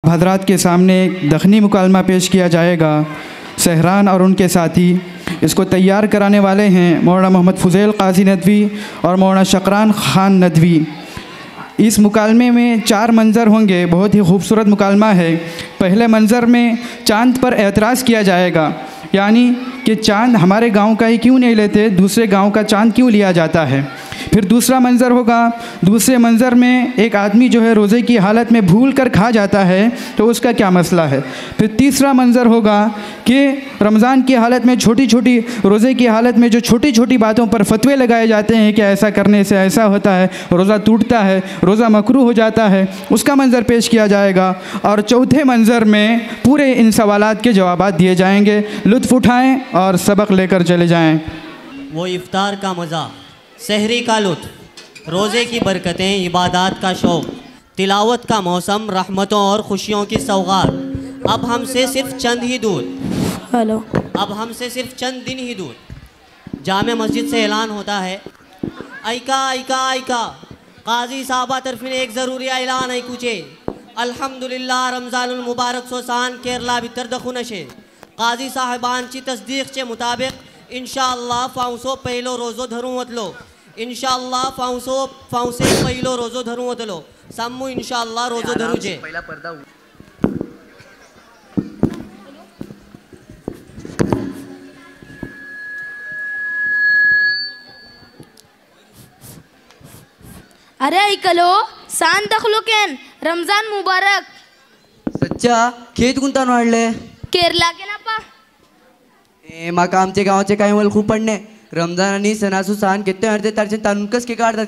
हजरात के सामने एक दखनी मुकालमा पेश किया जाएगा। सहरान और उनके साथी, इसको तैयार कराने वाले हैं मौलाना मोहम्मद फ़ुज़ैल क़ाज़ी नदवी और मौलाना शकरान ख़ान नदवी। इस मुकालमे में 4 मंज़र होंगे, बहुत ही खूबसूरत मुकालमा है। पहले मंज़र में चाँद पर एतराज़ किया जाएगा, यानी कि चाँद हमारे गांव का ही क्यों नहीं लेते, दूसरे गांव का चाँद क्यों लिया जाता है। फिर दूसरा मंज़र होगा, दूसरे मंज़र में एक आदमी जो है रोज़े की हालत में भूल कर खा जाता है तो उसका क्या मसला है। फिर तीसरा मंज़र होगा कि रमज़ान की हालत में छोटी छोटी, रोज़े की हालत में जो छोटी छोटी बातों पर फतवे लगाए जाते हैं कि ऐसा करने से ऐसा होता है, रोज़ा टूटता है, रोज़ा मकरूह हो जाता है, उसका मंज़र पेश किया जाएगा। और चौथे मंज़र में पूरे इन सवालात के जवाबात दिए जाएंगे। लुत्फ़ उठाएँ और सबक लेकर चले जाएँ। वो इफ्तार का मज़ा, सहरी का लुत्फ़, रोज़े की बरकतें, इबादत का शौक़, तिलावत का मौसम, रहमतों और खुशियों की सौगात। अब हमसे सिर्फ चंद ही दूर, अब हमसे सिर्फ चंद दिन ही दूर जामे मस्जिद से ऐलान होता है, आइका आइका आइका काजी साहबा तरफिन एक ज़रूरी ऐलान है कुछे। अल्हम्दुलिल्लाह रमज़ानुल मुबारक सोसान केरला भितर दखुनशे काजी साहबांची तस्दीक़चे मुताबिक इंशाअल्लाह फाउसो पहलो रोज़ो धरूं वतलो, इंशाअल्लाह फाउसे पहलो रोज़ो धरूं वतलो, सामू इंशाअल्लाह रोज़ो धरूचे। पहिला पर्दा अरे ऐकलो सान दखलो केन रमजान मुबारक। सच्चा खेत गुंतान वाढले केरला के नापा म्हाका आमचे गांवचे कांय वल खूब पडणे रमजान आनी सणासू सान केत्ता अर्दे तारचें तानुकस के काढतात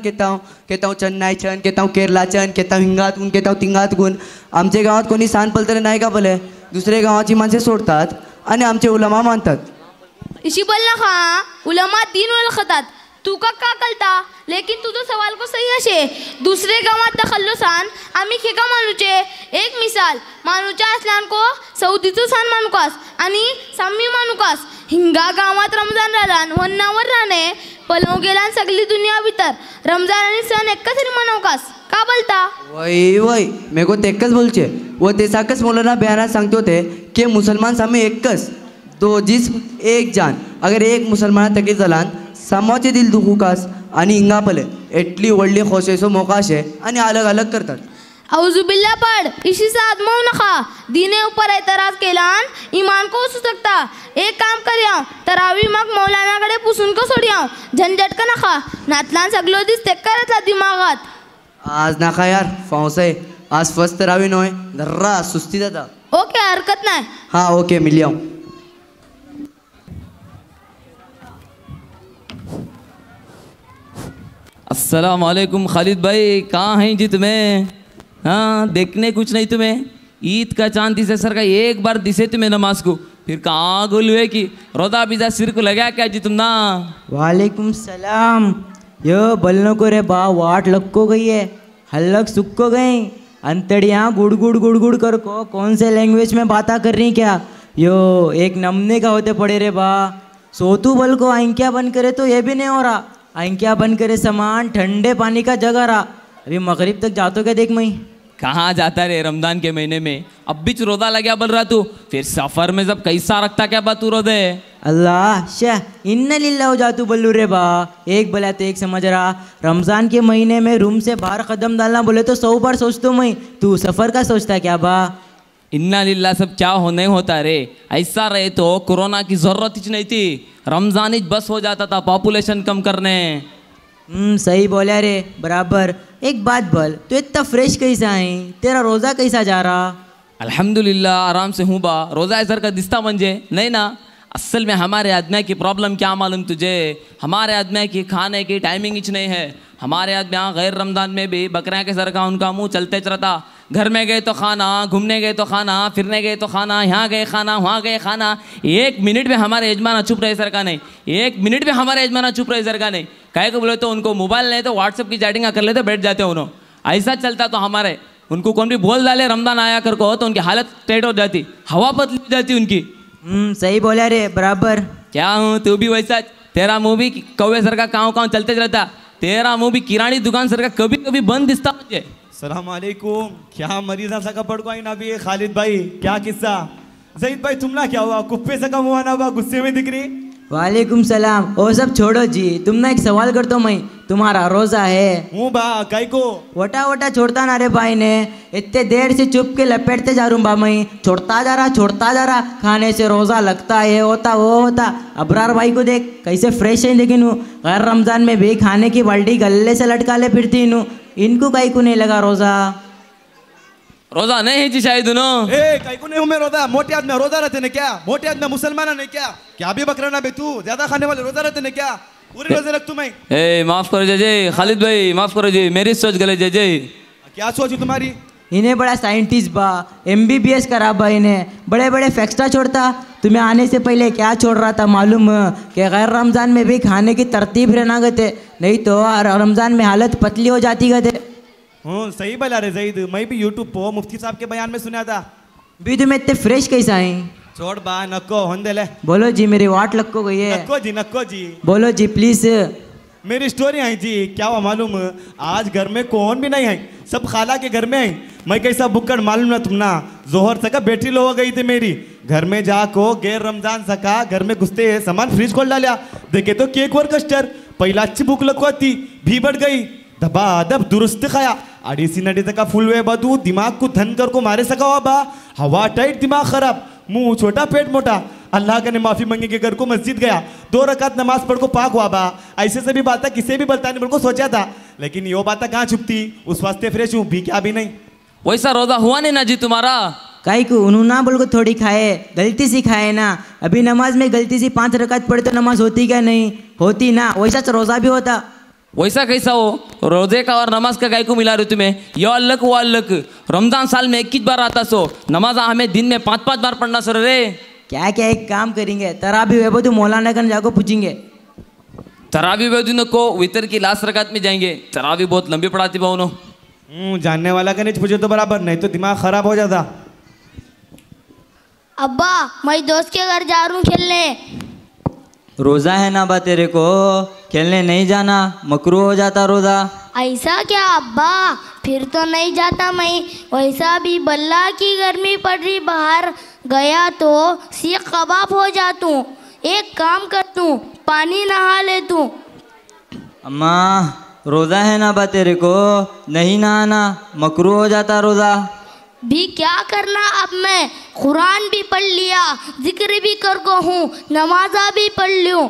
केताव चेन्नई छन केताव केरला छन केताव हिंगात गुण केताव तिंगात गुण। आमचे गावात कोणी सान पलतले नाही का भले, दुसरे गावाची माणसे सोडतात आणि आमचे उलमा मानतात। इशी बोल ना खा उलमा 3 वेळ खातात, तू का कळता, लेकिन तुझो सवाल को सही अशे दुसरे गावात दखल्लो सान आम्ही खेका मानूचे। एक मिसाल मानूच्या असल्यान को सौदीचो सान मानुकास आणि सामी मानुकास। हिंगा गावात रमजान राहलान वन्नावर राहणे पलव गेलान सगली दुनिया भितर रमजान आणि सण एकच तरी मनवकास का बोलता। वही वही मेरे को तेक्कस बोलचे वो तेसाकस मौलाना बयाना सांगते होते कि मुसलमान सामे एकच, 2 जिस्म 1 जान। अगर एक मुसलमान तकलीफ जालान सामाचे दिल दुखुकास आणि हिंगा पले एटली व्हडली खोशेचो मोका शे आणि अलग अलग करतात। औजुबिल्ला पढ़ इसी से आदमो नखा दीने ऊपर एतराज केलान ईमान को उसू सकता। एक काम करिया तरावी मग मौलाना कडे पुसून को सोडिया झंझट का नखा नातलान सगलो दिस ते करतला दिमागात। आज नखा यार फौसे आज फर्स्ट तरावी नोय धर्रा सुस्ती जाता। ओके हरकत नाही। हाँ ओके मिलिया। अस्सलाम वालेकुम खालिद भाई, कहाँ हैं जी तुम्हें? हाँ देखने कुछ नहीं तुम्हें। ईद का चांद दिसे सर का एक बार दिसे तुम्हें नमाज को, फिर कहाँ गोल हुए कि रोदा पिज़ा सिर को लगा क्या जी तुम ना। वालेकुम सलाम। यो बलनो को रे बा वाट लग को गई है, हल्लक सुख को गई अंतड़ियाँ गुड़ गुड़ गुड़ गुड़ कर को कौन से लैंग्वेज में बातें कर रही क्या। यो एक नमने का होते पड़े रे बा। सोतू बल को आंखियाँ बंद करे तो ये भी नहीं हो रहा, आंखियाँ बंद करे सामान ठंडे पानी का जगह रहा। अभी मगरिब तक जातो क्या देख मई। कहाँ जाता रे रमजान के महीने में, अब भी रोदा लगा बोल रहा तू, फिर सफर में जब कैसा रखता क्या बात तू रोदे। अल्लाह शाह इन्ना लिल्ला हो जातू बल्लू रे बा। एक बोला तो एक समझ रहा, रमजान के महीने में रूम से बाहर कदम डालना बोले तो 100 बार सोचता मैं, तू सफर का सोचता क्या बा। इन्ना लिल्ला सब क्या होने होता रे, ऐसा रहे तो कोरोना की जरूरत ही नहीं थी, रमजान ही बस हो जाता था पॉपुलेशन कम करने। सही बोला रे बराबर। एक बात बोल, तो इतना फ्रेश कैसा है, तेरा रोज़ा कैसा जा रहा। अल्हम्दुलिल्लाह आराम से हूँ बा। रोज़ा ऐसा का दिस्ता मंजे नहीं ना। असल में हमारे आदमी की प्रॉब्लम क्या मालूम तुझे, हमारे आदमी की खाने की टाइमिंग ही नहीं है। हमारे आदमी यहाँ गैर रमज़ान में भी बकरियाँ के सर का उनका मुँह चलते रहता, घर में गए तो खाना, घूमने गए तो खाना, फिरने गए तो खाना, यहाँ गए खाना, वहाँ गए खाना। 1 मिनट में हमारे यजमाना चुप रहे सर का नहीं, 1 मिनट में हमारे यजमाना चुप रहे सर का नहीं। कहे को बोले तो उनको मोबाइल नहीं तो व्हाट्सएप की चैटिंग कर लेते बैठ जाते उन्होंने। ऐसा चलता तो हमारे उनको कौन भी बोल डाले रमजान आया कर को तो उनकी हालत टेट हो जाती, हवा बदली जाती उनकी। सही बोला रे बराबर। क्या हूँ तू भी वैसा, तेरा मुँह भी कौवे सर का काँव काँव चलते रहता, तेरा मुँह भी किरानी दुकान सर का कभी कभी बंद दिखता मुझे। सलामकुम। क्या मरीज सा कपड़ को आई ना भी खालिद भाई, क्या किस्सा? जहीद भाई तुम ना क्या हुआ, कुप्पे से कम हुआ ना हुआ, गुस्से में दिख रही? वालेकुम सलाम। वो सब छोड़ो जी, तुम ना एक सवाल करता हूँ मैं, तुम्हारा रोजा है? हूँ बा, काई को? वटा वटा छोड़ता ना रे भाई ने, इतने देर से चुप के लपेटते जा रूँ बा मैं, छोड़ता जा रहा, खाने से रोजा लगता है, होता वो होता। अबरार भाई को देख कैसे फ्रेश है, लेकिन वो गैर रमजान में भी खाने की बाल्टी गले से लटका ले फिरती इनू, इनको काई को नहीं लगा रोजा? रोजा नहीं है शायद उन्हों। ए काई को नहीं हूँ मैं रोजा? मोटे आदमी रोजा रहते ने क्या? मोटे आदमी मुसलमान नहीं क्या भी बकरा ना बे तू? ज्यादा खाने वाले रोजा रहते ने क्या? पूरे रोजे रख तू मैं। ए माफ करो जय खालिद भाई, माफ करो जी, मेरी सोच गलत जय। क्या सोच तुम्हारी? इन्हें बड़ा साइंटिस्ट बा, MBBS करा बा, इन्हें बड़े बड़े फैक्स्टा छोड़ता। तुम्हें आने से पहले क्या छोड़ रहा था मालूम कि गैर रमज़ान में भी खाने की तरतीब रहना गए, नहीं तो रमज़ान में हालत पतली हो जाती गए। सही बोला रे जईद, मैं भी यूट्यूब पर मुफ्ती साहब के बयान में सुना था। भी तुम्हें इतने फ्रेश कैसा है? छोड़ बा, नको होंदे ले। बोलो जी, मेरी वाट लग गई है। नक्को जी बोलो जी प्लीज। मेरी स्टोरी आई जी, क्या हुआ मालूम? आज घर में कौन भी नहीं है, सब खाला के घर में है। मैं कैसा बुक्कड़ मालूम ना तुम ना, जोहर सका बैटरी लो हो गई थी मेरी घर में, जाको गैर रमजान सका घर में घुसते सामान फ्रिज खोल डालिया, देखे तो केक और कस्टर। पहला अच्छी भूख लगवाती भी बढ़ गई, दबादब दुरुस्त खाया, अड़ीसी नडी तक फुल वे बदू, दिमाग को धन कर को मारे सका हुआ बा, हवा टाइट दिमाग खराब, मुंह छोटा पेट मोटा। अल्लाह का ने माफी मांगे के घर को मस्जिद गया, 2 रकात नमाज पढ़ को पाक हुआ बा। ऐसे से भी बात किसे भी बताने को सोचा था, लेकिन यो बात कहाँ छुपती, उस वास्ते फ्रेश हूँ भी क्या भी नहीं। वैसा रोजा हुआ नहीं ना जी तुम्हारा? काई को उन्होंने ना बोल को थोड़ी खाए, गलती से खाए ना। अभी नमाज में गलती से 5 रकात पढ़े तो नमाज होती क्या नहीं होती ना, वैसा रोजा भी होता। वैसा कैसा हो, रोजे का और नमाज का गाय को मिला रही तुम्हें? यो अल्लक वो अल्लक, रमजान साल में 21 बार आता सो, नमाज हमें दिन में 5-5 बार पढ़ना सर रे। क्या क्या एक काम करेंगे, तराबी वे तो मौलाना कन जाको पूछेंगे। तरावी वेदुन को वितर की लास्ट रकात में जाएंगे, तरावी बहुत लंबी पढ़ाती बाउनो। जानने वाला का नहीं पूछे तो बराबर, नहीं तो दिमाग खराब हो जाता। अब्बा मैं दोस्त के घर जा रहा हूँ खेलने। रोज़ा है ना बा तेरे को, खेलने नहीं जाना, मकरूह हो जाता रोज़ा। ऐसा क्या अब्बा, फिर तो नहीं जाता मैं। वैसा भी बल्ला की गर्मी पड़ रही, बाहर गया तो सीख कबाब हो जातू। एक काम करतू, पानी नहा ले तू। अम्मा रोज़ा है ना बा तेरे को, नहीं नहाना, मकरूह हो जाता रोज़ा। भी क्या करना अब, मैं कुरान भी पढ़ लिया, जिक्र भी कर को हूँ, नमाजा भी पढ़ लूँ।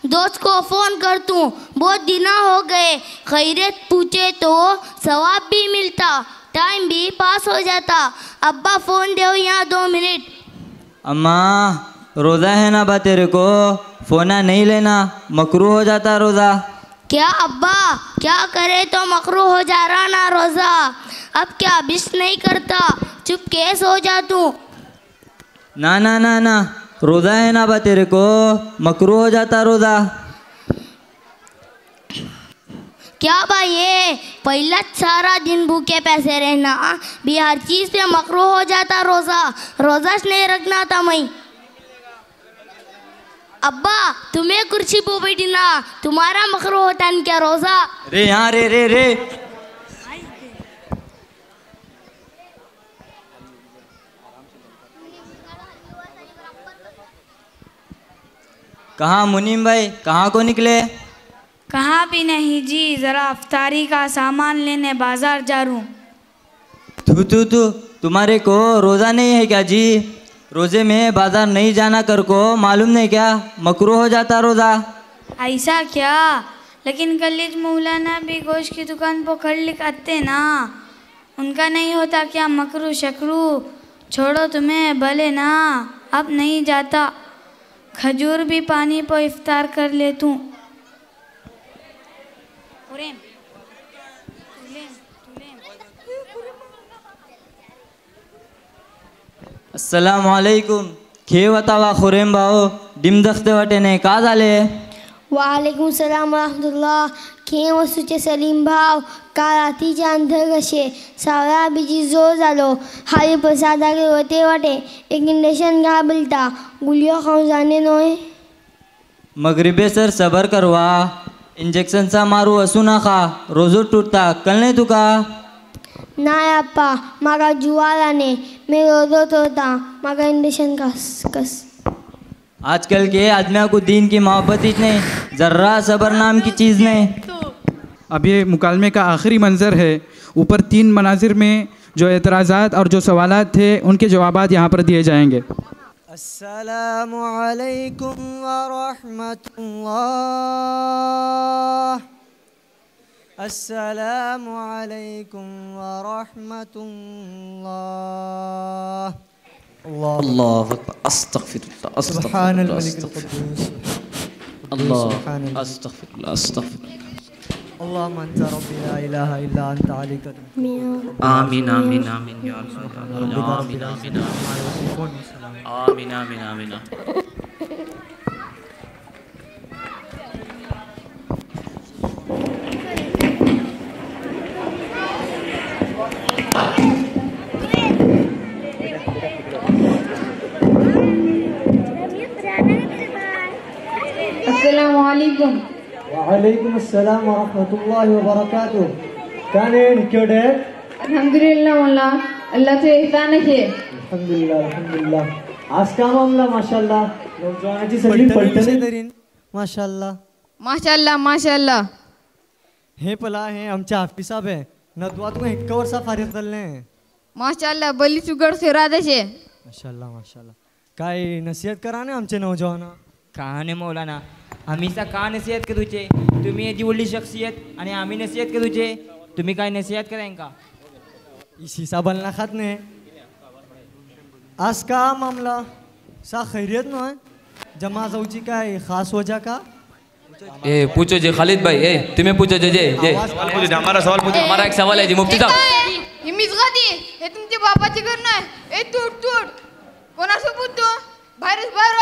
दोस्त को फ़ोन कर तूँ, बहुत दिन हो गए, खैरियत पूछे तो सवाब भी मिलता, टाइम भी पास हो जाता। अब्बा फ़ोन दो यहाँ 2 मिनट। अम्मा रोज़ा है ना बा तेरे को, फ़ोना नहीं लेना, मकरूह हो जाता रोज़ा। क्या अब्बा, क्या करे तो मकरूह हो जा रहा ना रोज़ा। अब क्या बिश नहीं करता, चुप कैस हो जा तू। ना ना ना ना, रोज़ा है ना बा तेरे को, मकरूह हो जाता रोज़ा। क्या भाई ये पहला सारा दिन भूखे पैसे रहना, भी हर चीज़ पे मकरूह हो जाता रोज़ा। रोज़ा नहीं रखना था मैं। अब्बा तुम्हें कुर्सी पे बैठी ना, तुम्हारा मकरूह होता है क्या रोज़ा? रे यहाँ रे रे रे, कहाँ मुनीम भाई, कहाँ को निकले? कहाँ भी नहीं जी, ज़रा अफ्तारी का सामान लेने बाजार जा रहा हूँ। तुम्हारे को रोज़ा नहीं है क्या जी? रोज़े में बाजार नहीं जाना कर को मालूम नहीं क्या, मकरूह हो जाता रोज़ा। ऐसा क्या? लेकिन कलीज मौलाना भी गोश्त की दुकान पर खड़ लिख आते ना, उनका नहीं होता क्या मकरू शकरू? छोड़ो तुम्हें भले ना, अब नहीं जाता। खजूर भी पानी पर इफ्तार कर लेतूँ। अस्सलामुअलैकुम, खे वतावा खुरेम भाऊ, डिम दखते वाटे ने का झाले? वालेकुम सलाम रहमतुल्लाह। खे वसूचे सलीम भाव, काल रातीच्या अंधर कशे सावळा बिजी जोर जालो, हारी प्रसादाके होते वाटे एक इंजेक्शन घ्या बोलता, गुलियो खाऊन जाणे नोय। मगरिबे सर सबर करवा, इंजेक्शनचा मारू असू नका, रोजो तुटता, कळले तुका? नाही आप्पा म्हाका जुवार आने मी रोजो तोता म्हाका इंजेक्शन कस आजकल के आदमियों को दीन की मोहब्बत ही नहीं, जर्रा सबर नाम की चीज़ नहीं। अब ये मुकालमे का आखिरी मंज़र है। ऊपर 3 मनाजिर में जो एतराज़ात और जो सवालात थे उनके जवाबात यहाँ पर दिए जाएंगे। अस्सलामु अलैकुम व रहमतुल्लाह, अस्सलामु अलैकुम व रहमतुल्लाह। अल्लाह अस्तगफिरुल्लाह अस्तगफिरुल्लाह अल्लाह अस्तगफिरुल्लाह अस्तगफिरुल्लाह। अल्लाहुम्मा अंता रब्बी ला इलाहा इल्ला अंता अलैका आमीन आमीन आमीन या अल्लाह आमीन आमीन आमीन आमीन आमीन। अस्सलामु अलैकुम। वालेकुम अस्सलाम व रहमतुल्लाहि व बरकातुहू। काने निकोडे? अल्हम्दुलिल्लाह मौला, अल्लाह से एहसान है। अल्हम्दुलिल्लाह अल्हम्दुलिल्लाह। आज का मामला माशाअल्लाह नौजवानाची सगळी पलटणी तरीन माशाअल्लाह माशाअल्लाह माशाअल्लाह। हे पला हे आमचे हाफिज साहब है नदवात को 1 वर्षा फारिग जाल्ले माशाअल्लाह बली सुगड से राधे माशाअल्लाह माशाअल्लाह। काय नसीहत करा ने आमचे नौजवाना कहाने मौलाना हमेशा का नसीहत करूचे, तुम्ही याची वडली शख्सियत आणि आम्ही नसीहत करूचे, तुम्ही काय नसीहत करायन का? इसी सा बनला खात ने आज का मामला सा खैरियत न जमा जाऊची काय खास वजह का? ए पूछो जी खालिद भाई, ए तुम्हें पूछो जे हमारा सवाल पूछो। हमारा एक सवाल है जी मुफ्ती साहब। ही मिसगाती हे तुमच्या बापाचे घर नाही। ए तूट तूट कोणासोबत बोलतो? बाहेरच बाहेर।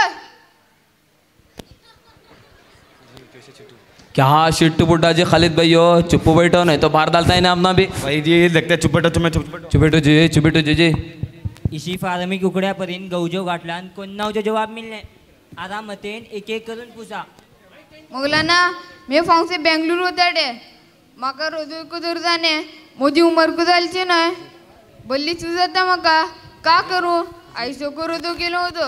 क्या शिट्टू बुड्ढा जी खालिद भाई हो चुप बैठो नहीं तो बाहर डालता है ना अपना भी भाई जी लगता है चुपेटो जी। इसी फार्मी कुकड्या परीन गौजो गाठलान कोणावचो जवाब मिलने आराम मतेन एक एक करून पूछा। मौलाना मैं फांग से बेंगलुरु उतरे म्हाका रोज कुदर जाने मोदी उमर को जालची नाही बल्ली सुजाता म्हाका का करू आयसो करू तो केलो होतो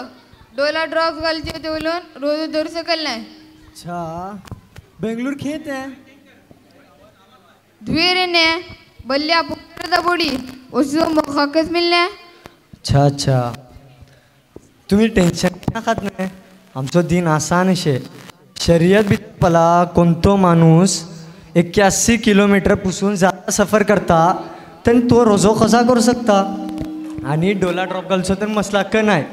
डोला ड्रॉप्स घालचे होते बोलून रोज दर सकल नाही। अच्छा बेंगलुरु खेत है धुएरे ने बल्ल्या पुकरता बोडी उसो मोखकस मिलने। अच्छा अच्छा तुम्ही टेन्शन ना खात नाही आमचो दिन आसान शे शर्यत भी पला कोणतो माणूस 81 किलोमीटर पुसून जाता सफर करता तर तो रोजो कसा करू शकता आणि डोला ड्रॉप घालचो तर मसला क नाही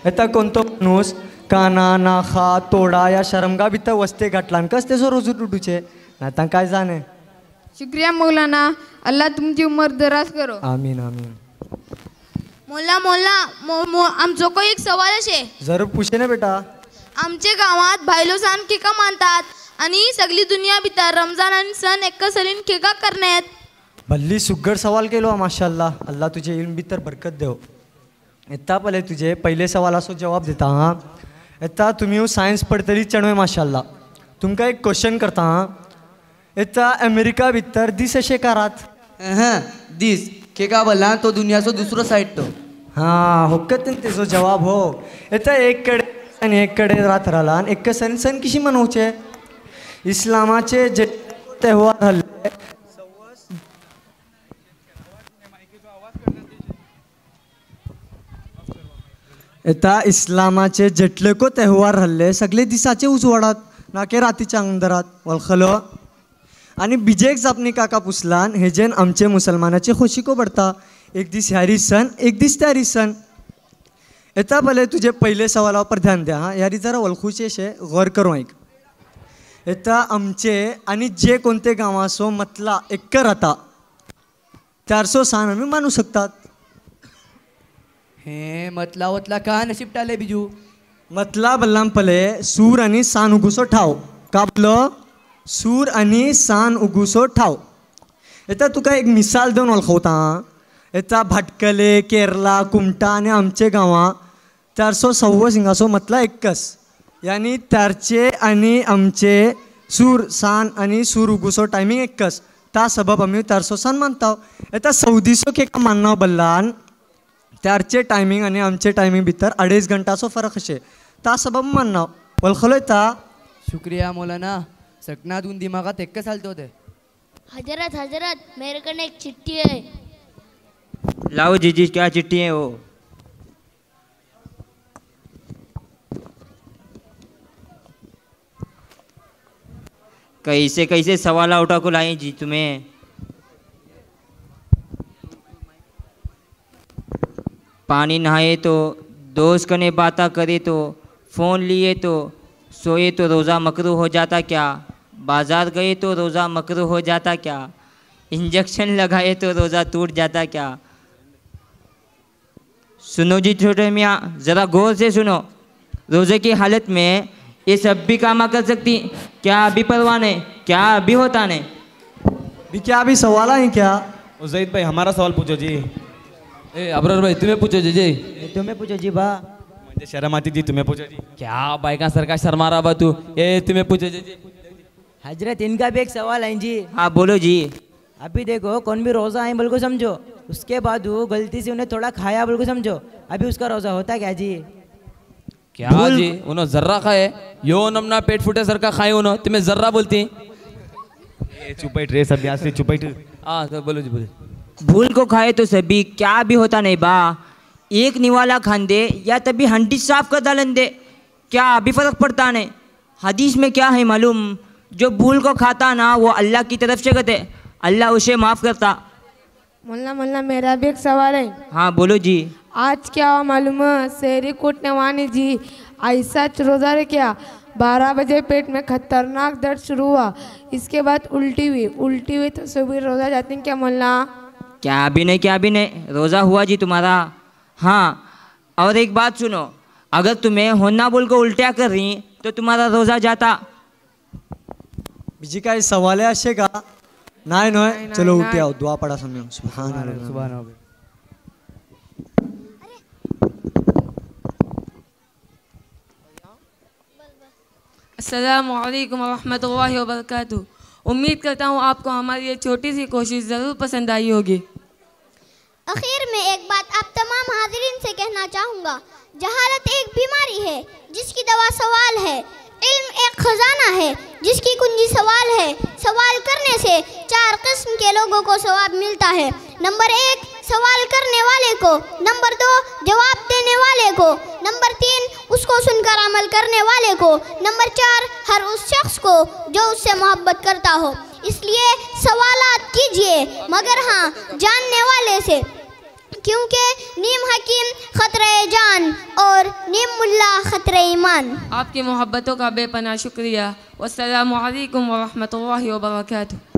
आता कोणतो माणूस काना नाखा तोडा या शरमगा भितर वस्ते घातलान कस तेजो रोजू तुटूचे नाता काय जाणे। शुक्रिया मौलाना अल्लाह तुमची उमर दराज करो। आमीन आमीन। मोल्ला मोल्ला आमचो को एक सवाल अशे जरूर पूछे ना बेटा। आमचे गावात भायलो सण केका मानतात आणि सगळी दुनिया भितर रमजान आणि सण एका सलीन केका करण्यात। भल्ली सुग्गड सवाल केलो माशाअल्लाह अल्लाह तुझे इल्म भितर बरकत देव। इतना पहले तुझे पहले सवालाचो जवाब देता हाँ इतना तुम्ही सायन्स पडतली चणवे माशाअल्लाह तुमका एक क्वेश्चन करता हाँ इतना अमेरिका भितर दीस अशे कारात दीस केका भला तो दुनियाचो दुसरो साइड तो हाँ होकत तेजो जवाब हो इतना एक कडे आणि एक कडे रात राहिला आणि एक सण सण कशी मनवचे इस्लामाचे जे तेव्हार हल्ले आता इस्लामाचे जेटले को तेव्हार हल्ले सगळे दिसाचे उजवाडात ना के रातीच्या अंधारात वळखलो आणि बिजेक जापनी काका पुसलान हेजेन आमचे मुसलमानाचे खोशी को पडता एक दीस ह्यारी सण एक दीस त्यारी सण। येता पहले तुझे पहले सवाला पर ध्यान द्या हाँ यारी जरा वळखूचे शे गौर करो एक येता आमचे आणि जे कोणते गावासो मतला एक राहता 400 सान आम्ही मानू शकतात। हे मतला वतला का नशिबटाले बिजू मतला बल्लाम पले सूर आणि सान उगुसो ठाव का बोलो सूर आणि सान उगुसो ठाव। येता तुका एक मिसाल देऊन वळखवता येता भाटकले केरला कुमटा आणि आमचे गांवां 426 हिंगासो मतला एकच यानी त्यारचे आणि आमचे सूर सान आणि सूर उगुसो टायमिंग एकच ता सबब आम्ही तारसोसान मानता आता सौदीसो के मानना बल्लान त्यारचे टायमिंग आणि आमचे टायमिंग भितर 2.5 घंटाचो फरक अशे ता सबब मानना वळखलोय ता शुक्रिया मौलाना सकना दून दिमागात एक सालते होते हजरत हजरत मेरे कने एक चिट्ठी है। लाओ जीजी क्या चिट्ठी है वो। कैसे कैसे सवाल उठा को लाए जी तुम्हें। पानी नहाए तो दोस्त कने बातें करे तो फ़ोन लिए तो सोए तो रोज़ा मकरू हो जाता क्या। बाज़ार गए तो रोज़ा मकरू हो जाता क्या। इंजेक्शन लगाए तो रोज़ा टूट जाता क्या। सुनो जी छोटे मियाँ ज़रा गौर से सुनो। रोज़े की हालत में ये सब भी काम कर सकती क्या अभी परवाह नहीं क्या अभी होता नहीं भी क्या अभी सवाल है क्या। उज़ैद भाई हमारा सवाल पूछो जी। ए अबरार भाई तुम्हें पूछो जी। तुम्हें पूछो जी बा। मुझे शर्म आती जी तुम्हें पूछो जी। क्या बाइका सरकार शर्मा रहा बा तू। ए तुम्हें पूछो जी। हजरत इनका भी एक सवाल है जी। हाँ बोलो जी। अभी देखो कौन भी रोज़ा है बिल्कुल समझो उसके बाद वो गलती से उन्हें थोड़ा खाया बिल्कुल समझो अभी उसका रोज़ा होता क्या जी। क्या जी उन्होंने जर्रा खाए यो नमना पेट फूटे सर का खाए उन्होंने तुम्हें जर्रा बोलती। चुपैठ रे सब यहाँ से चुपैठ। हाँ तो बोलो जी बोलो। भूल को खाए तो सभी क्या भी होता नहीं बा। एक निवाला खान दे या तभी हंडी साफ कर डालन दे क्या अभी फर्क पड़ता नहीं। हदीस में क्या है मालूम जो भूल को खाता ना वो अल्लाह की तरफ से कहते अल्लाह उसे माफ़ करता। मुल्ला मुल्ला मेरा भी एक सवाल है। हाँ बोलो जी। आज क्या हुआ मालूम है शहरी कूटने वानी जी ऐसा रोज़ा रे क्या 12 बजे पेट में खतरनाक दर्द शुरू हुआ इसके बाद उल्टी हुई तो सुबह रोज़ा जाती क्या मुल्ला। क्या भी नहीं रोज़ा हुआ जी तुम्हारा। हाँ और एक बात सुनो अगर तुम्हें होना बोल को उल्टिया कर रही तो तुम्हारा रोज़ा जाता। बीजी काय सवाल है अशे का नाही नोय चलो उठे आओ दुआ पढ़ा समझो सुभान अल्लाह सुभान अल्लाह। अस्सलामु अलैकुम वरहमतुल्लाहि वबरकातुहू। उम्मीद करता हूँ आपको हमारी ये छोटी सी कोशिश ज़रूर पसंद आई होगी। आखिर में एक बात आप तमाम हाज़िरीन से कहना चाहूँगा जहालत एक बीमारी है जिसकी दवा सवाल है। इल्म एक खजाना है जिसकी कुंजी सवाल है। सवाल करने से 4 किस्म के लोगों को सवाब मिलता है। नंबर 1 सवाल करने वाले को, नंबर 2 जवाब देने वाले को, नंबर 3 उसको सुनकर अमल करने वाले को, नंबर 4 हर उस शख्स को जो उससे मोहब्बत करता हो। इसलिए सवालात कीजिए मगर हाँ जानने वाले से क्योंकि नीम हकीम खतरे जान और नीम मुल्ला खतरे ईमान। आपकी मोहब्बतों का बेपनाह शुक्रिया। वस्सलामु अलैकुम वरहमतुल्लाहि वबरकातुहू।